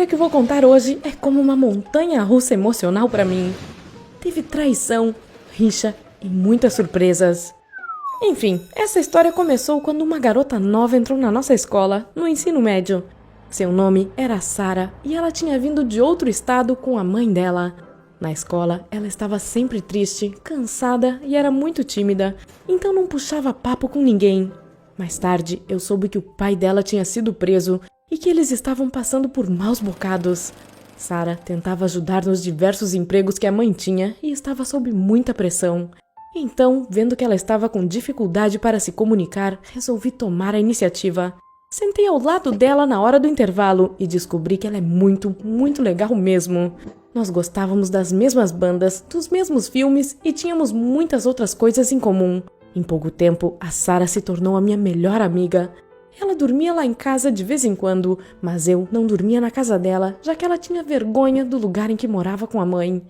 O que eu vou contar hoje é como uma montanha-russa emocional pra mim. Teve traição, rixa e muitas surpresas. Enfim, essa história começou quando uma garota nova entrou na nossa escola, no ensino médio. Seu nome era Sara e ela tinha vindo de outro estado com a mãe dela. Na escola, ela estava sempre triste, cansada e era muito tímida, então não puxava papo com ninguém. Mais tarde, eu soube que o pai dela tinha sido preso e que eles estavam passando por maus bocados. Sara tentava ajudar nos diversos empregos que a mãe tinha e estava sob muita pressão. Então, vendo que ela estava com dificuldade para se comunicar, resolvi tomar a iniciativa. Sentei ao lado dela na hora do intervalo e descobri que ela é muito, muito legal mesmo. Nós gostávamos das mesmas bandas, dos mesmos filmes e tínhamos muitas outras coisas em comum. Em pouco tempo, a Sara se tornou a minha melhor amiga. Ela dormia lá em casa de vez em quando, mas eu não dormia na casa dela, já que ela tinha vergonha do lugar em que morava com a mãe.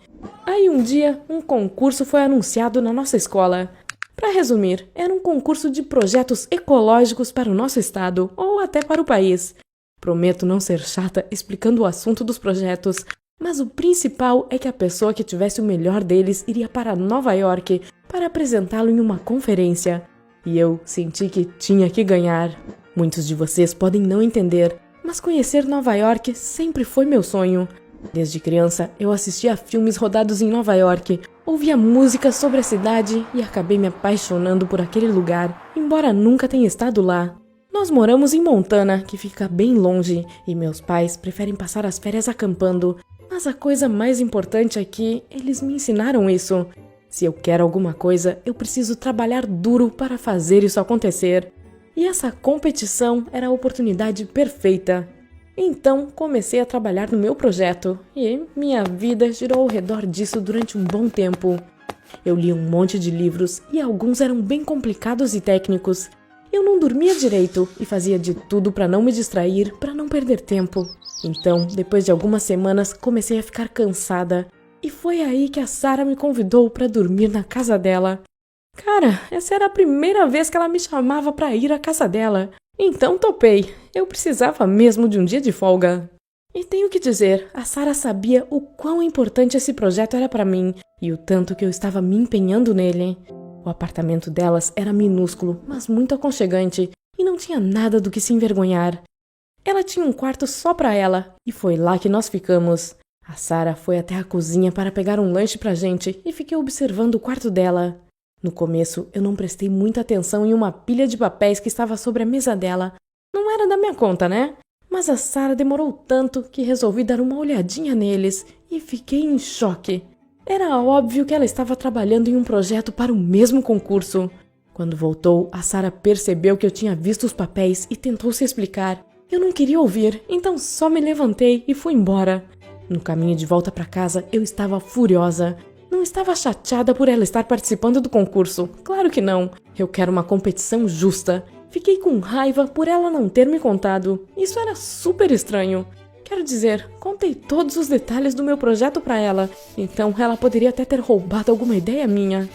Aí um dia, um concurso foi anunciado na nossa escola. Para resumir, era um concurso de projetos ecológicos para o nosso estado, ou até para o país. Prometo não ser chata explicando o assunto dos projetos, mas o principal é que a pessoa que tivesse o melhor deles iria para Nova York para apresentá-lo em uma conferência. E eu senti que tinha que ganhar. Muitos de vocês podem não entender, mas conhecer Nova York sempre foi meu sonho. Desde criança, eu assistia a filmes rodados em Nova York, ouvia músicas sobre a cidade e acabei me apaixonando por aquele lugar, embora nunca tenha estado lá. Nós moramos em Montana, que fica bem longe, e meus pais preferem passar as férias acampando, mas a coisa mais importante é que eles me ensinaram isso. Se eu quero alguma coisa, eu preciso trabalhar duro para fazer isso acontecer. E essa competição era a oportunidade perfeita. Então, comecei a trabalhar no meu projeto e minha vida girou ao redor disso durante um bom tempo. Eu li um monte de livros e alguns eram bem complicados e técnicos. Eu não dormia direito e fazia de tudo para não me distrair, para não perder tempo. Então, depois de algumas semanas, comecei a ficar cansada. E foi aí que a Sara me convidou para dormir na casa dela. Cara, essa era a primeira vez que ela me chamava para ir à casa dela. Então topei. Eu precisava mesmo de um dia de folga. E tenho que dizer, a Sara sabia o quão importante esse projeto era para mim e o tanto que eu estava me empenhando nele. O apartamento delas era minúsculo, mas muito aconchegante e não tinha nada do que se envergonhar. Ela tinha um quarto só para ela e foi lá que nós ficamos. A Sara foi até a cozinha para pegar um lanche pra gente e fiquei observando o quarto dela. No começo, eu não prestei muita atenção em uma pilha de papéis que estava sobre a mesa dela. Não era da minha conta, né? Mas a Sara demorou tanto que resolvi dar uma olhadinha neles e fiquei em choque. Era óbvio que ela estava trabalhando em um projeto para o mesmo concurso. Quando voltou, a Sara percebeu que eu tinha visto os papéis e tentou se explicar. Eu não queria ouvir, então só me levantei e fui embora. No caminho de volta para casa, eu estava furiosa. Não estava chateada por ela estar participando do concurso. Claro que não. Eu quero uma competição justa. Fiquei com raiva por ela não ter me contado. Isso era super estranho. Quero dizer, contei todos os detalhes do meu projeto para ela. Então ela poderia até ter roubado alguma ideia minha.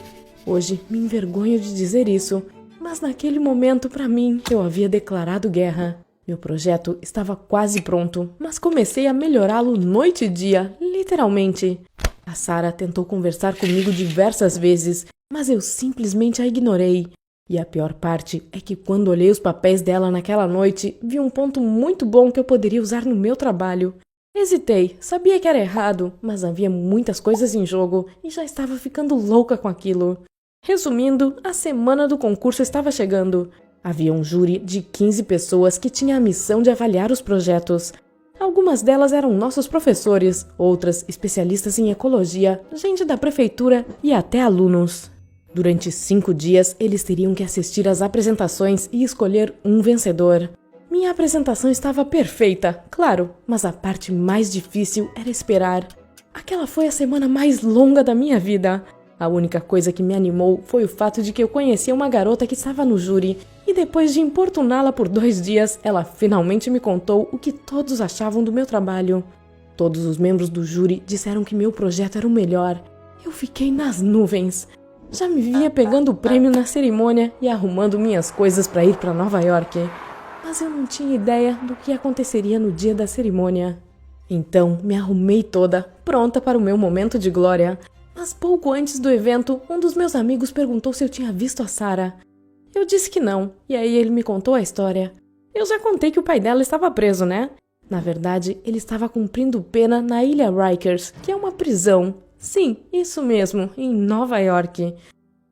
Hoje me envergonho de dizer isso. Mas naquele momento, para mim, eu havia declarado guerra. Meu projeto estava quase pronto, mas comecei a melhorá-lo noite e dia, literalmente. A Sara tentou conversar comigo diversas vezes, mas eu simplesmente a ignorei. E a pior parte é que quando olhei os papéis dela naquela noite, vi um ponto muito bom que eu poderia usar no meu trabalho. Hesitei, sabia que era errado, mas havia muitas coisas em jogo e já estava ficando louca com aquilo. Resumindo, a semana do concurso estava chegando. Havia um júri de 15 pessoas que tinha a missão de avaliar os projetos. Algumas delas eram nossos professores, outras especialistas em ecologia, gente da prefeitura e até alunos. Durante 5 dias, eles teriam que assistir às apresentações e escolher um vencedor. Minha apresentação estava perfeita, claro, mas a parte mais difícil era esperar. Aquela foi a semana mais longa da minha vida. A única coisa que me animou foi o fato de que eu conhecia uma garota que estava no júri e depois de importuná-la por 2 dias, ela finalmente me contou o que todos achavam do meu trabalho. Todos os membros do júri disseram que meu projeto era o melhor. Eu fiquei nas nuvens. Já me vinha pegando o prêmio na cerimônia e arrumando minhas coisas para ir para Nova York. Mas eu não tinha ideia do que aconteceria no dia da cerimônia. Então me arrumei toda, pronta para o meu momento de glória. Mas pouco antes do evento, um dos meus amigos perguntou se eu tinha visto a Sarah. Eu disse que não, e aí ele me contou a história. Eu já contei que o pai dela estava preso, né? Na verdade, ele estava cumprindo pena na Ilha Rikers, que é uma prisão. Sim, isso mesmo, em Nova York.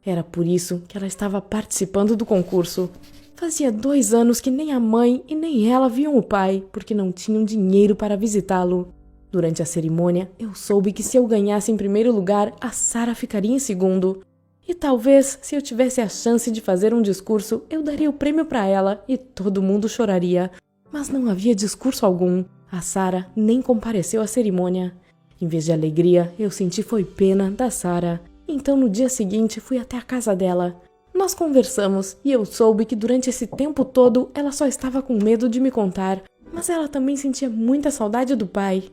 Era por isso que ela estava participando do concurso. Fazia 2 anos que nem a mãe e nem ela viam o pai, porque não tinham dinheiro para visitá-lo. Durante a cerimônia, eu soube que se eu ganhasse em primeiro lugar, a Sarah ficaria em segundo. E talvez, se eu tivesse a chance de fazer um discurso, eu daria o prêmio para ela e todo mundo choraria. Mas não havia discurso algum. A Sarah nem compareceu à cerimônia. Em vez de alegria, eu senti foi pena da Sarah. Então no dia seguinte fui até a casa dela. Nós conversamos e eu soube que durante esse tempo todo ela só estava com medo de me contar, mas ela também sentia muita saudade do pai.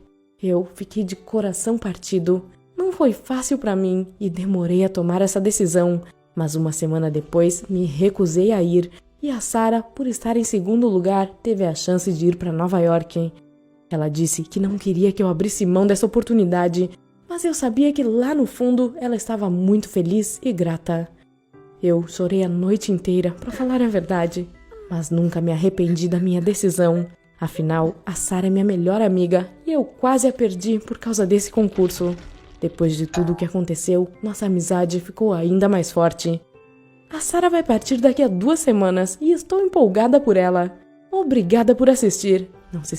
Eu fiquei de coração partido. Não foi fácil para mim e demorei a tomar essa decisão, mas uma semana depois me recusei a ir e a Sarah, por estar em segundo lugar, teve a chance de ir para Nova York. Ela disse que não queria que eu abrisse mão dessa oportunidade, mas eu sabia que lá no fundo ela estava muito feliz e grata. Eu chorei a noite inteira, para falar a verdade, mas nunca me arrependi da minha decisão. Afinal, a Sarah é minha melhor amiga e eu quase a perdi por causa desse concurso. Depois de tudo o que aconteceu, nossa amizade ficou ainda mais forte. A Sarah vai partir daqui a 2 semanas e estou empolgada por ela. Obrigada por assistir. Não se